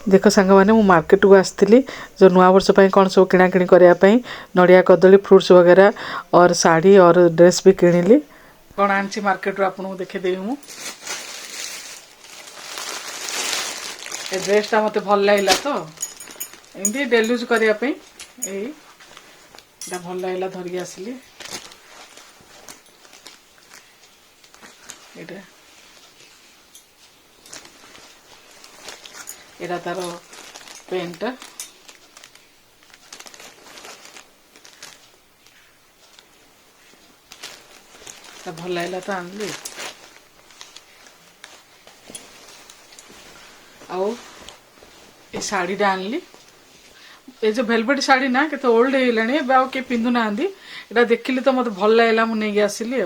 देख सांग मैंने मु मार्केट को आसती जो नुआ वर्ष कौन सब किणाकिणी करने नड़िया कदली फ्रुट्स वगैरह और शाढ़ी और ड्रेस भी किणिली कौन आनी मार्केट रू आपको देखेदेवी मु ड्रेसटा मत भल लगे तो एमती डेली यूज करने भल लगे धरिकी आसली एटा तार पेंट भल लगे तो आनली आउ ये शाढ़ीटा आनली ये जो वेलवेट शाढ़ी ना के ओल्ड हो किए पिंधु ना यहाँ देखिली तो मत भल लगे मुझे आसली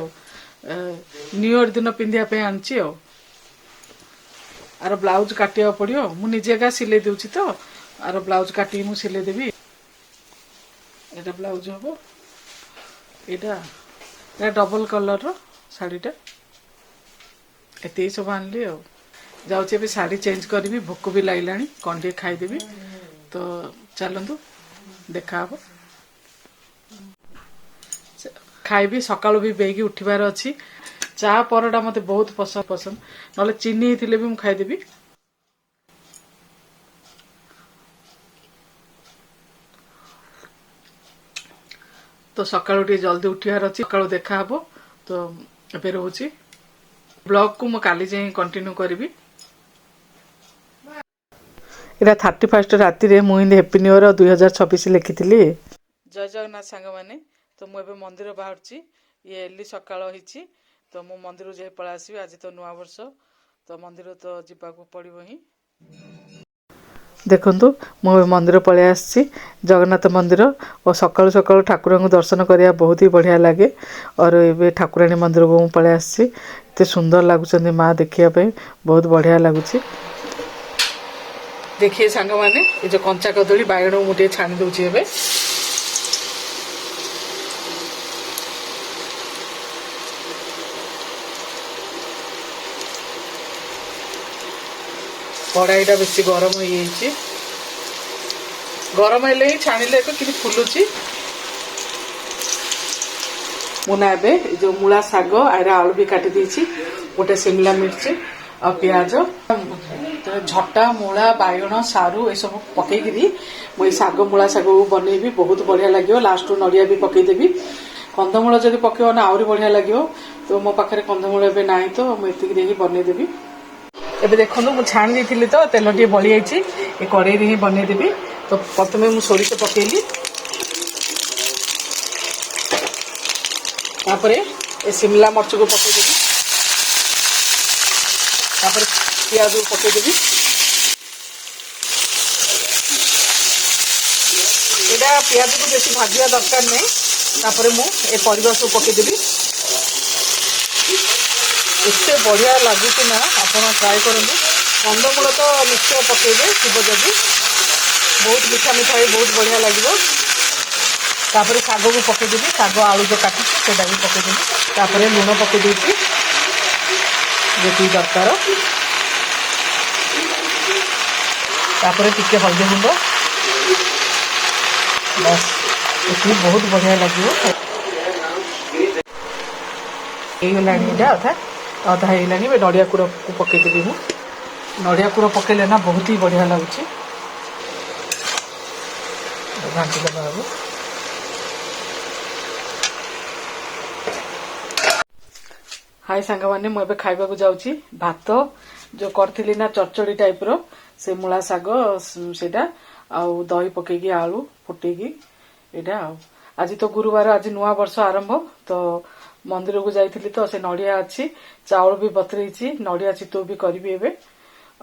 न्यू इयर दिन पिंधापी आनी आर ब्लाउज काटिया पड़ो मुझे का सिले दूची तो आर ब्लाउज काटी मु सिले देवी एटा ब्लाउज हम यहाँ डबल कलर रो शाढ़ीटा एत सब आनली जाऊँगी भी शाढ़ी चेंज करी भोक भी लगला कौन टे खाईदेवी तो चलतु देखा खाइबी सकाळु भी बेगी उठिबार अच्छी चा परटा मते बहुत पसंद नले चीनी हिथिले भी मु खाइदेबी तो सकाळु टी जल्दी उठिबार अच्छी सकाळु देखा हबो तो एबे रहउची ब्लॉग को मु काली जे कंटिन्यू करबी इरा 31 राति रे मु हिंदी हैप्पी न्यू ईयर 2026 लिखिथिली जय जगन्नाथ सांग माने तो मु एबे मंदिर बाहरची ये एली सकाळ हिची तो मु मंदिर जे पळा आसी आज तो नुआ वर्ष तो मंदिर तो जीवा को पड़िबो ही देखंतु मु मंदिर पळे आसी जगन्नाथ मंदिर और सकाळ सकाळ ठाकुर को दर्शन करिया बहुत ही बढ़िया लगे और एबे ठाकुरानी मंदिर को मु पळे आसी एते सुंदर लागुचंदी माँ देखिया पे बहुत बढ़िया लागुची देखिए सांग माने ये जो कंचा कदली बायण मुझे छाणी दूची एबे कड़ाईटा बेसी गरम हो गरम हेले ही छाणिले कि फुलुची मुना ए जो मूला शाग आर आलू भी काटी देछि गोटे शिमला मिर्च आ प्याज झटा मूला बायण सारू ये सब पकईकरी मुझे शाग मूला शाग बनईबी बहुत बढ़िया लगे लास्ट नड़िया भी पकईदेवी कंदमूल जब पकेब ना आहरी बढ़िया लगे तो मो पाखे कंदमूल एवं ना तो मुझे बनईदेवी एबे देखो मु छाणी दी तो तेल टे बड़ी जाइए ये कड़ाई ही बनईदेवी तो प्रथम मु सोरिष पकेली ये शिमला मर्च को पकईदेवी प्याज को पकईदेवी यहाँ प्याज को बेसी भाजा दरकार नहीं मुझे परिवा सब पकईदेवी एते बढ़िया लगुच ना आप ट्राए करूँ कंदमूल तो निश्चय पकेबे शिव जदि बहुत मीठा मीठा भी बहुत बढ़िया लगे शाग को पकईदेवी शाग आलू जो काटी से भी पकईदेवी लुण पकईदे जी दरकार टिके हल्दी गुंड बस ये बहुत बढ़िया लगे अधा अधा है नड़िया कूड़ को पकईदेवी मु नड़िया कूड़ पकईले ना बहुत ही बढ़िया लगुच घाटी दबा हाय सांग मैंने मुझे खाइबा को जाऊँगी भात जो करी ना चरचड़ी टाइप रो से मूला शाग सेटा आउ दही पकईकी आलू फुटेकी यहाँ आज तो गुरुवार आज नुआ वर्ष आरंभ तो मंदिर को जाइली तो से नड़िया अच्छी चाउल भी बतरई नड़िया चितौ भी करी एबे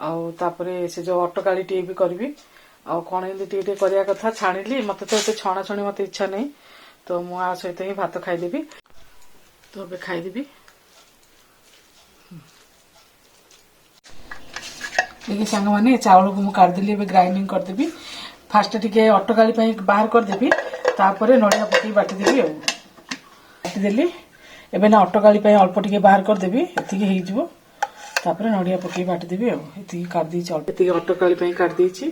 आउे से जो अटकाली टे भी करी आ कौन एमती टे करने कथा छाणिली मत तो ये छणा छणी मत इच्छा नहीं तो मुझे सहित ही भात खाईदेवी तो ए खाईदेवी देखिए सांग मैंने चाउल को मुझे काटदेली ग्राइंडिंग करदेवी फास्ट टिके अटकाली बाहर करदेवी तापर नड़िया पकई बाटिदेवी बाटिदेली एबे ना अटकाली अल्प टिके बाहर करदेवी एतिकी हो तापर नड़िया पकई बाटिदेवी आती काटिदेची अल्प अटकाली काटिदेची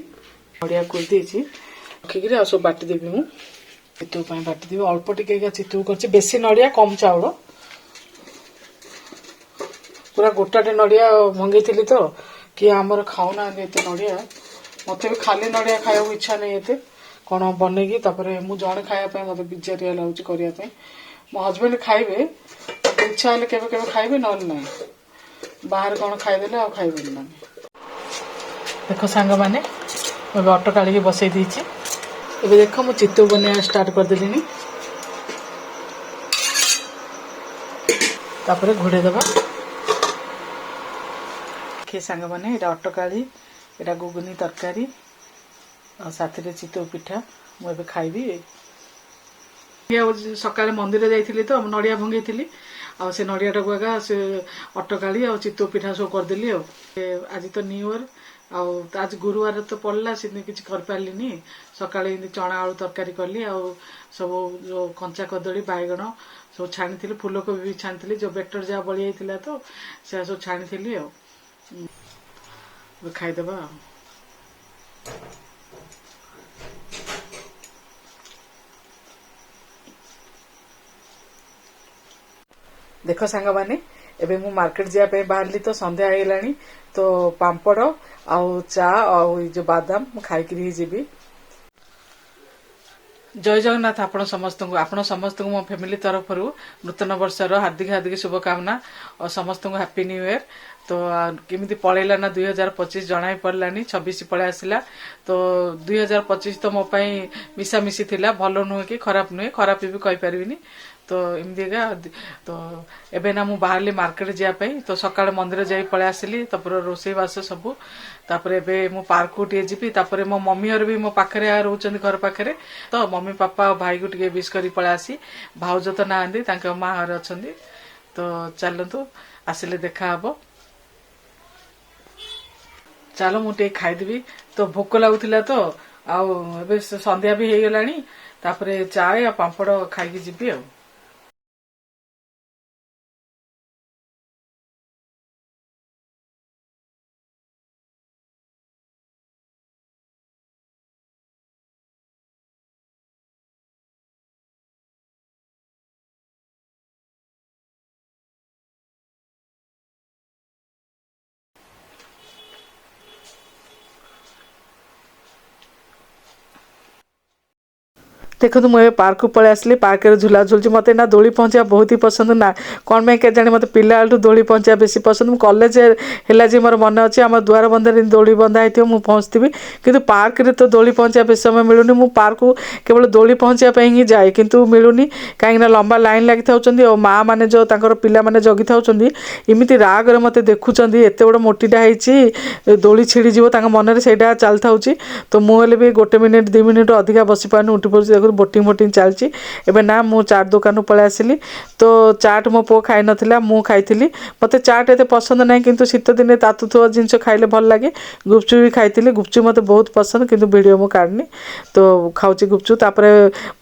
नड़िया कोदेची पकईकि आ सब बाटिदेवी मु चितऊ बाटिदेवी अल्प टिके चितऊ कर बेसी नड़िया कम चाउल पूरा गोटाटे नड़िया भंगी तो किए आमर खाऊना एत नड़िया मत भी खाली नड़िया खाया इच्छा नहीं एत कौन बनईकी मु जड़े खायापी मत बिजारिया लगुच करने मो हजबैंड खाइबे इच्छा हेल्ले केवे खाइबे ना बाहर कौन खाईदे आ खाइबे ना देख सांग मैंने मुझे अटकाली बसई देती एबे देख मु चितऊ बनया स्टार्ट करदेली तापर घोड़े दबा देखिए सांग मैंने ये अटकाली यहाँ गुगुनी तरकारी साथी चितऊ पिठा मुझे खाइबी सकाଳେ मंदिर जाइली तो नड़िया भंगी थी आ से नड़िया टाक आगा से अटकाली आ चितऊ पिठा सब करदेली आज तो न्यू इयर आज गुरुवार तो पड़ला से किसी कर पार्ली सकाळे चना आलू तरकारी कली आ सब जो कंचा कदली बैगण सब छाणी फूलकोबी भी छाणी जो बेटर जहाँ बड़ी जाता तो से सब छाणी खाईदबा देख सांग माने एबे मु मार्केट जाए बाहरली तो संध्या आईलानी तो पांपड़ आउ चा आउ जो बादाम मु खाई जीवी जय जगन्नाथ आपण समस्त मो फैमिली तरफ नूतन वर्षर हार्दिक हार्दिक शुभकामना और समस्त हैप्पी न्यू इयर तो केमी पलैला ना 2025 जना पड़लानी 26 पलि आसला तो 2025 तो मो मिशामिशी थिला भल नुहे कि खराब नुहे खराब भी कही पारिनी तो एमतीका तो एबे ना मु बाहरली मार्केट जाए तो सकाଳେ मंदिर जाई पळे आसली तापर रोसई बास सबू तापर एबे मु पार्क को टिए जीपी तापर मो मम्मी और भी मो पाखरे रहउचंदी घर पाखरे तो मम्मी पापा भाई को टिके विश करी पळे आसी भाउज तो नांदी तांका मां हर अछंदी तो चलंतु आसिले देखा हबो चलो मुझे खाईदेवी तो भोक लगुला तो आबे संध्या भी हो गलानी तापर चाय आ पांपड़ खाई जीवी आ देखो मुझे पार्क को पलि आसली पार्क रे झूला झुलची मत ना दोली पहुँचा बहुत ही पसंद ना कौन मैं के जाने मत पिला दोली पहुँचा बेसी पसंद कॉलेज है जी मोर मन अच्छे आम दुआर बंधे दोली बंधा होती मुझे पहुँचती किंतु पार्क रे तो दोली पहुँचा बेस समय मिलूनी मु पार्क को केवल दोली पहुँचा ही जाए किंतु मिलूनी कहीं लंबा लाइन लगी था माँ मैंने जो पिला माने जगी था इमिति राग मत देखुं एत बड़ मोटीटा होती दोली छिड़ीजी मन से चल था तो मुझे भी 1 मिनिट 2 मिनिट अधिका बसी पानी उठी पड़ी देखो बोटिंग बोटिंग चलती एबे ना मु चाट दुकान पलि आसली तो चाट मो पो खाई नथिला मु खाइथिली मते चाट एते पसंद नहीं किंतु शीत दिन तातुथुआ जिनस खाइले भल लगे गुपचुप भी खाइथिली गुपचुप मते बहुत पसंद किंतु वीडियो मु काढनी तो खाउची गुपचुप तापरे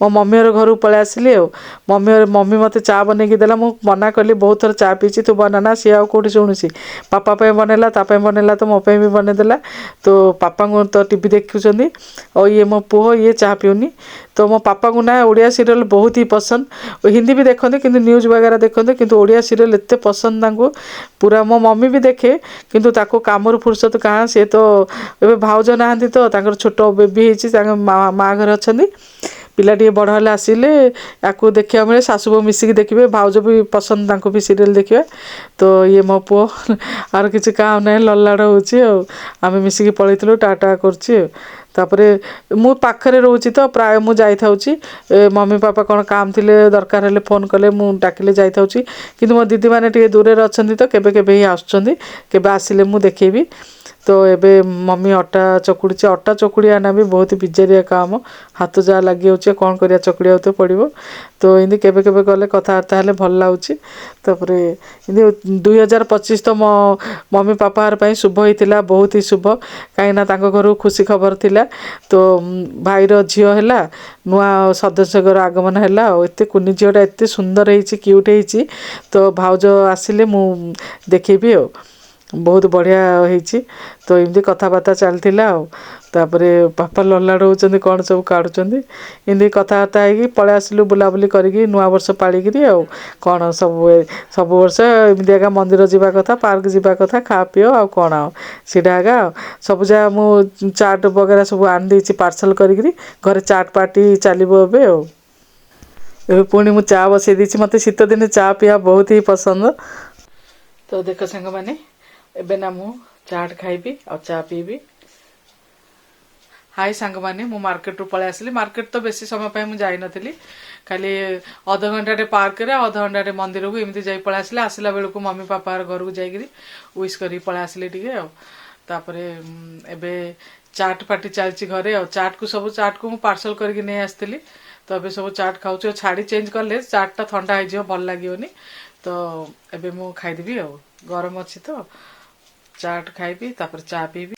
मो मम्मी और घर पलि आसली मम्मी मते चा बने देला मु मना कली बहुत थर चा पीची तू बनाना सी आ कोठी सुनुसी पापा पे बनेला ता पे बनेला तो मो पे भी बने देला तो पापा को तो टीवी देखुचंदी और ये मो पुओ ये चा पिउनी तो मो पापा को ना ओडिया सीरियल बहुत ही पसंद हिंदी भी देखते किंतु न्यूज वगैरह देखते किंतु ओडिया सीरियल एत पसंद तांको पूरा मो मम्मी भी देखे किंतु ताको कामर फुर्सत कहाँ सी तो ए भाउज ना तो तांकर छोट बेबी होती माँ घर अच्छा पिला टे बड़ है आसिले या देखा मिले सासु बो मिसिकी देखिए भाउज भी पसंद तांको भी सीरियल देखिए तो ये मो पुओ आर किसी काम ना ललाड़ होमें मिसिकी पलैलु टाटा करपर मु पाखरे रोची तो प्राय मु जाई थाउची मम्मी पापा कौन काम थिले दरकार हेले फोन कले मु डाकिले जाई थाउची किंतु मो दीदी माने टिके दूरे अछंती तो केबे केबे ही आछंती केबे आसिले मु देखेबी तो एबे मम्मी अटा चकुड़ी अटा चकुड़ी आना भी बहुत बिजारिया काम हाथ जहाँ लगी हो कौन करिया चकुड़िया तो पड़ो तो इनती केबे केबे गले कथबार्ता हेले भल लगुच तापर 2025 तो मो मम्मी पापा पर शुभ होता बहुत ही शुभ कहीं घर खुशी खबर थिला तो भाईर झील है नुआ सदस्य आगमन है एत कुनी झीटा एत सुंदर हो क्यूट हो तो भाउज आसिले मु देखेबी ବହୁତ ବଢ଼ିଆ ହେଇଛି। ତ ଏମିତି କଥାବାର୍ତ୍ତା ଚାଲିଥିଲା ଆଉ। ତାପରେ ବାପା ଲଲାଡ଼ ହେଉଛନ୍ତି କ'ଣ ସବୁ କାଢ଼ୁଛନ୍ତି। ଏମିତି କଥାବାର୍ତ୍ତା ହେଇକି ପଳେଇ ଆସିଲୁ ବୁଲାବୁଲି କରିକି ନୂଆ ବର୍ଷ ପାଳିକିରି ଆଉ କ'ଣ ସବୁ ବର୍ଷ ଏମିତି ଆକା ମନ୍ଦିର ଯିବା କଥା, ପାର୍କ ଯିବା କଥା, ଖା ପିଅ ଆଉ କ'ଣ ଆଉ ସେଇଟା ଆକା ଆଉ ସବୁ ଯାହା ମୁଁ ଚାଟ୍ ବଗେରା ସବୁ ଆଣିଦେଇଛି ପାର୍ସଲ କରିକିରି। ଘରେ ଚାଟ୍ ପାର୍ଟି ଚାଲିବ ଏବେ ଆଉ। ଏବେ ପୁଣି ମୁଁ ଚା ବସେଇ ଦେଇଛି। ମୋତେ ଶୀତ ଦିନେ ଚା ପିଇବା ବହୁତ ହି ପସନ୍ଦ। ତ ଦେଖ ସାଙ୍ଗମାନେ, ଏବେ ନା ମୁଁ ଚାଟ୍ ଖାଇବି ଆଉ ଚା ପିଇବି। ହାଇ ସାଙ୍ଗମାନେ, ମୁଁ ମାର୍କେଟରୁ ପଳେଇ ଆସିଲି। ମାର୍କେଟ ତ ବେଶୀ ସମୟ ପାଇଁ ମୁଁ ଯାଇନଥିଲି, ଖାଲି ଅଧଘଣ୍ଟାଟେ ପାର୍କରେ ଅଧଘଣ୍ଟାଟେ ମନ୍ଦିରକୁ ଏମିତି ଯାଇ ପଳେଇ ଆସିଲି। ଆସିଲା ବେଳକୁ ମମି ପାପା ଘରକୁ ଯାଇକିରି ୱିଶ୍ କରିକି ପଳେଇ ଆସିଲି ଟିକେ ଆଉ। ତାପରେ ଏବେ ଚାଟ୍ ପାର୍ଟି ଚାଲିଛି ଘରେ ଆଉ। ଚାଟ୍କୁ ମୁଁ ପାର୍ସଲ କରିକି ନେଇ ଆସିଥିଲି। ତ ଏବେ ସବୁ ଚାଟ୍ ଖାଉଛି। ଛାଡ଼ି ଚେଞ୍ଜ କଲେ ଚାଟ୍ଟା ଥଣ୍ଡା ହେଇଯିବ, ଭଲ ଲାଗିବନି। ତ ଏବେ ମୁଁ ଖାଇଦେବି ଆଉ। ଗରମ ଅଛି ତ ଚାଟ୍ ଖାଇବି, ତାପରେ ଚା ପିଇବି।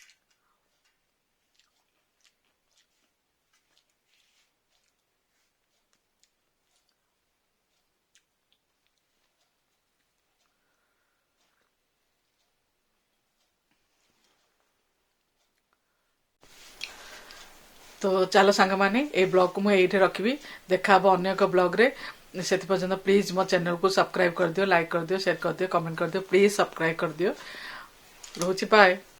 ତ ଚାଲ ସାଙ୍ଗମାନେ, ଏଇ ବ୍ଲଗକୁ ମୁଁ ଏଇଠି ରଖିବି। ଦେଖାହବ ଅନ୍ୟ ଏକ ବ୍ଲଗରେ। ସେଥି ପର୍ଯ୍ୟନ୍ତ ପ୍ଲିଜ୍ ମୋ ଚ୍ୟାନେଲକୁ ସବସ୍କ୍ରାଇବ କରିଦିଅ, ଲାଇକ୍ କରିଦିଅ, ସେୟାର କରିଦିଅ, କମେଣ୍ଟ କରିଦିଅ। ପ୍ଲିଜ୍ ସବସ୍କ୍ରାଇବ କରିଦିଅ। ରହୁଛି, ବାଏ।